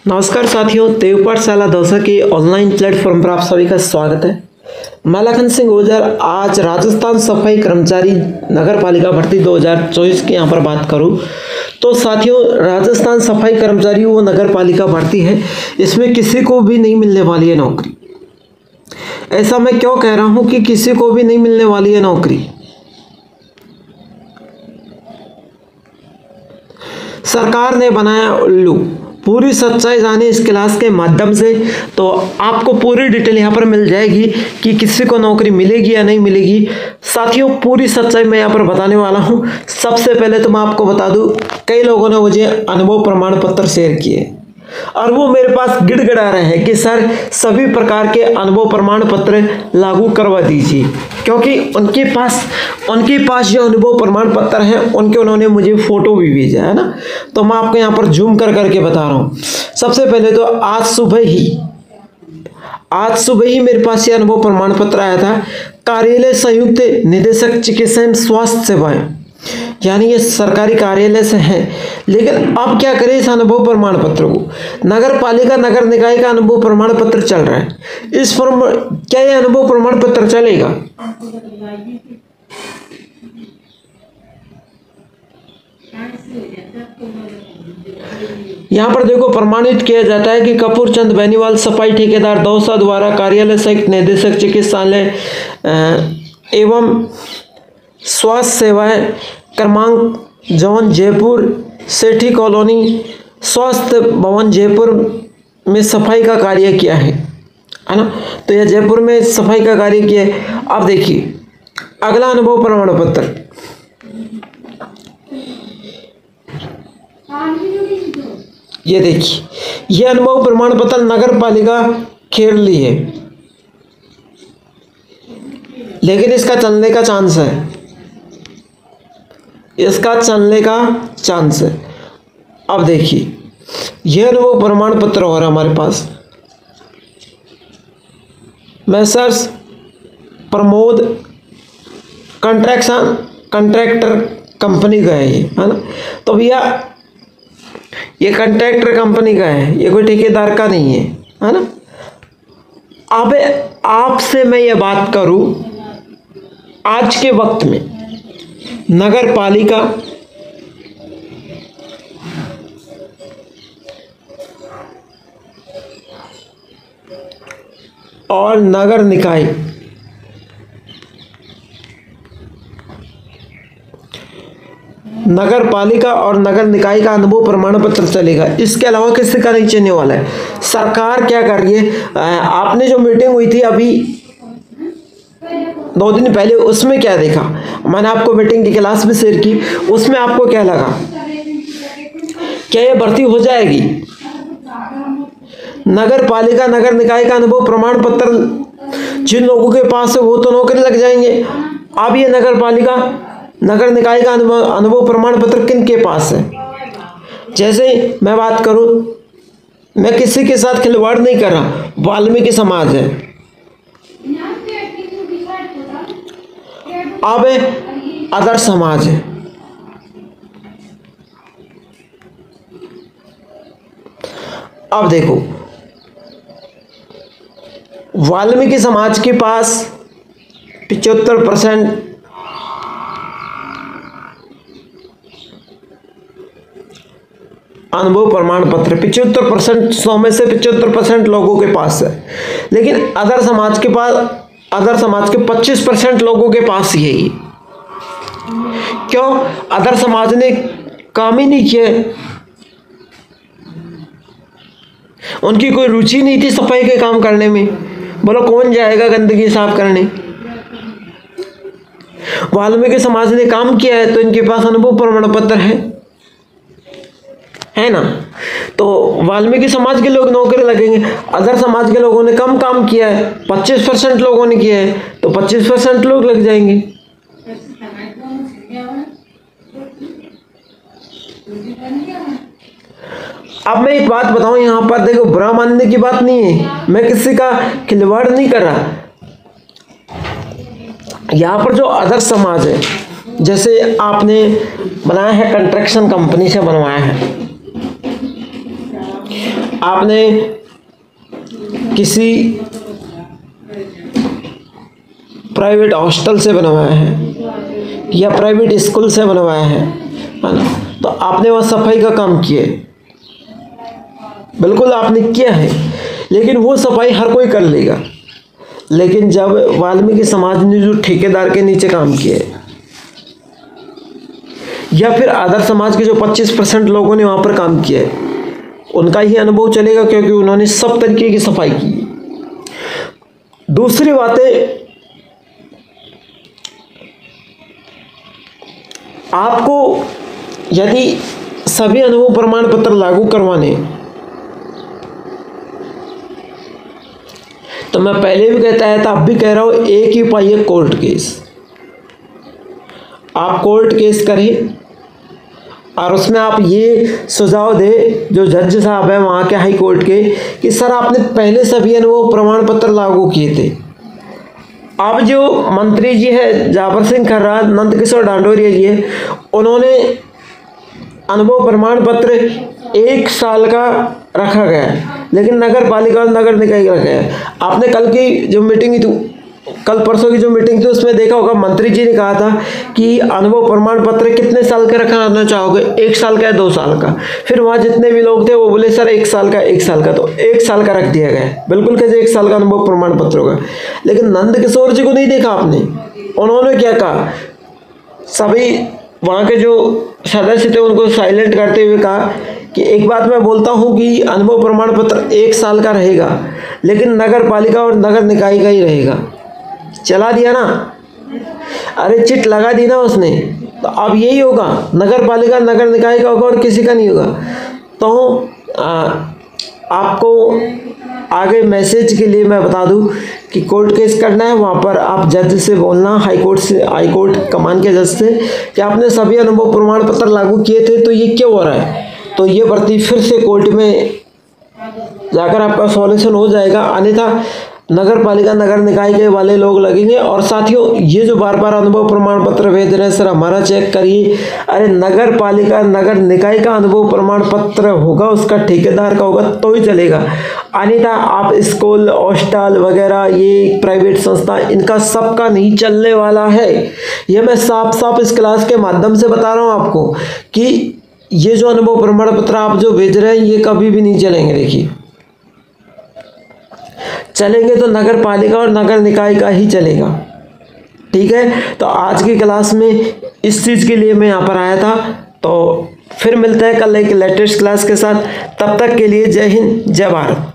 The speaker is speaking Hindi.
नमस्कार साथियों, देव पाठशाला दौसा के ऑनलाइन प्लेटफॉर्म पर आप सभी का स्वागत है। मैं लखन सिंह गुर्जर आज राजस्थान सफाई कर्मचारी नगर पालिका भर्ती 2024 की यहाँ पर बात करूँ तो साथियों, राजस्थान सफाई कर्मचारी वो नगर पालिका भर्ती है, इसमें किसी को भी नहीं मिलने वाली है नौकरी। ऐसा मैं क्यों कह रहा हूँ कि किसी को भी नहीं मिलने वाली है नौकरी? सरकार ने बनाया उल्लू। पूरी सच्चाई जाने इस क्लास के माध्यम से तो आपको पूरी डिटेल यहाँ पर मिल जाएगी कि किसी को नौकरी मिलेगी या नहीं मिलेगी। साथियों, पूरी सच्चाई मैं यहाँ पर बताने वाला हूँ। सबसे पहले तो मैं आपको बता दूँ, कई लोगों ने मुझे अनुभव प्रमाण पत्र शेयर किए और वो मेरे पास गिड़गिड़ा रहे हैं कि सर सभी प्रकार के अनुभव प्रमाण पत्र लागू करवा दीजिए, क्योंकि उनके पास जो अनुभव प्रमाण पत्र हैं उनके उन्होंने मुझे फोटो भी भेजा है ना। तो मैं आपको यहाँ पर जूम कर करके बता रहा हूँ। सबसे पहले तो आज सुबह ही मेरे पास ये अनुभव प्रमाण पत्र आया था। कार्यालय संयुक्त निदेशक चिकित्सा एवं स्वास्थ्य सेवाएं, यानी ये सरकारी कार्यालय से है। लेकिन अब क्या करें इस अनुभव प्रमाण पत्र को? नगर पालिका नगर निकाय का अनुभव प्रमाण पत्र चल रहा है, क्या ये अनुभव प्रमाण पत्र चलेगा? यहाँ पर देखो, प्रमाणित किया जाता है कि कपूर चंद बेनीवाल सफाई ठेकेदार दौसा द्वारा कार्यालय संयुक्त निदेशक चिकित्सालय एवं स्वास्थ्य सेवाएं क्रमांक जोन जयपुर सेठी कॉलोनी स्वास्थ्य भवन जयपुर में सफाई का कार्य किया है ना। तो यह जयपुर में सफाई का कार्य किया है। अब देखिए अगला अनुभव प्रमाण पत्र, ये देखिए, यह अनुभव प्रमाण पत्र नगर पालिका खेरली है, लेकिन इसका चलने का चांस है, अब देखिए यह अनुभव प्रमाण पत्र हो रहा है हमारे पास। मैसर्स प्रमोद कंट्रैक्टर कंपनी का है ये, है ना। तो भैया ये कंट्रैक्टर कंपनी का है, ये कोई ठेकेदार का नहीं है ना। अब आपसे मैं ये बात करूं, आज के वक्त में नगर पालिका और नगर निकाय नगर पालिका और नगर निकाय का अनुभव प्रमाण पत्र चलेगा। इसके अलावा किसी का नहीं चलने वाला है। सरकार क्या कर रही है? आपने जो मीटिंग हुई थी अभी 2 दिन पहले, उसमें क्या देखा? मैंने आपको मीटिंग की क्लास भी शेयर की, उसमें आपको क्या लगा? क्या ये भर्ती हो जाएगी? नगर पालिका नगर निकाय का अनुभव प्रमाण पत्र जिन लोगों के पास है वो तो नौकरी लग जाएंगे। अब ये नगर पालिका नगर निकाय का अनुभव प्रमाण पत्र किन के पास है? जैसे मैं बात करूं, मैं किसी के साथ खिलवाड़ नहीं कर रहा, वाल्मीकि समाज है, अब अदर समाज है। अब देखो, वाल्मीकि समाज के पास 75% अनुभव प्रमाण पत्र, 75%, 100 में से 75% लोगों के पास है। लेकिन अदर समाज के 25% लोगों के पास यही। क्यों? अदर समाज ने काम ही नहीं किया, उनकी कोई रुचि नहीं थी सफाई के काम करने में। बोलो कौन जाएगा गंदगी साफ करने? वाल्मीकि समाज ने काम किया है तो इनके पास अनुभव प्रमाण पत्र है ना। तो वाल्मीकि समाज के लोग नौकरी लगेंगे। अदर समाज के लोगों ने कम काम किया है, 25% लोगों ने किया है, तो 25% लोग लग जाएंगे। अब मैं एक बात बताऊं, यहाँ पर देखो, बुरा मानने की बात नहीं है, मैं किसी का खिलवाड़ नहीं कर रहा। यहाँ पर जो अदर समाज है, जैसे आपने बनाया है कंस्ट्रक्शन कंपनी से बनवाया है, आपने किसी प्राइवेट हॉस्टल से बनवाया है या प्राइवेट स्कूल से बनवाया है ना, तो आपने वहाँ सफाई का काम किया है, बिल्कुल आपने किया है, लेकिन वो सफाई हर कोई कर लेगा। लेकिन जब वाल्मीकि समाज ने जो ठेकेदार के नीचे काम किया है या फिर आदर समाज के जो 25% लोगों ने वहाँ पर काम किया है, उनका ही अनुभव चलेगा, क्योंकि उन्होंने सब तरीके की सफाई की। दूसरी बातें, आपको यदि सभी अनुभव प्रमाण पत्र लागू करवाने, तो मैं पहले भी कहता है था, अब भी कह रहा हूं, एक ही उपाय है, कोर्ट केस। आप कोर्ट केस करें और उसमें आप ये सुझाव दे जो जज साहब हैं वहाँ के हाई कोर्ट के, कि सर आपने पहले सभी अनुभव प्रमाण पत्र लागू किए थे, अब जो मंत्री जी है जाबर सिंह खर्रा, नंद किशोर डांडोरिया जी है, उन्होंने अनुभव प्रमाण पत्र 1 साल का रखा गया है, लेकिन नगर पालिका और नगर निकाय रखा है। आपने कल की जो मीटिंग थी, कल परसों की जो मीटिंग थी, उसमें देखा होगा मंत्री जी ने कहा था कि अनुभव प्रमाण पत्र कितने साल का रखना चाहोगे, 1 साल का या 2 साल का। फिर वहाँ जितने भी लोग थे वो बोले सर 1 साल का, 1 साल का, तो 1 साल का रख दिया गया, बिल्कुल कैसे 1 साल का अनुभव प्रमाण पत्र होगा। लेकिन नंद किशोर जी को नहीं देखा आपने, उन्होंने क्या कहा, सभी वहाँ के जो सदस्य थे उनको साइलेंट करते हुए कहा कि एक बात मैं बोलता हूँ कि अनुभव प्रमाण पत्र 1 साल का रहेगा, लेकिन नगर पालिका और नगर निकाय का ही रहेगा। चला दिया ना, अरे चिट लगा दी ना उसने, तो अब यही होगा, नगर पालिका नगर निकाय का होगा और किसी का नहीं होगा। तो आपको आगे मैसेज के लिए मैं बता दूं कि कोर्ट केस करना है, वहाँ पर आप जज से बोलना, हाई कोर्ट कमान के जज से, कि आपने सभी अनुभव प्रमाण पत्र लागू किए थे, तो ये क्यों हो रहा है। तो ये भर्ती फिर से कोर्ट में जाकर आपका सॉल्यूशन हो जाएगा, अन्यथा नगर पालिका नगर निकाय के वाले लोग लगेंगे। और साथियों, ये जो बार बार अनुभव प्रमाण पत्र भेज रहे हैं, सर हमारा चेक करिए, अरे नगर पालिका नगर निकाय का अनुभव प्रमाण पत्र होगा, उसका ठेकेदार का होगा तो ही चलेगा, अन्यथा आप स्कूल हॉस्टल वगैरह ये प्राइवेट संस्था, इनका सबका नहीं चलने वाला है। ये मैं साफ साफ इस क्लास के माध्यम से बता रहा हूँ आपको कि ये जो अनुभव प्रमाण पत्र आप जो भेज रहे हैं ये कभी भी नहीं चलेंगे। देखिए, चलेंगे तो नगर पालिका और नगर निकाय का ही चलेगा। ठीक है, तो आज की क्लास में इस चीज़ के लिए मैं यहाँ पर आया था। तो फिर मिलते हैं कल एक लेटेस्ट क्लास के साथ, तब तक के लिए जय हिंद जय भारत।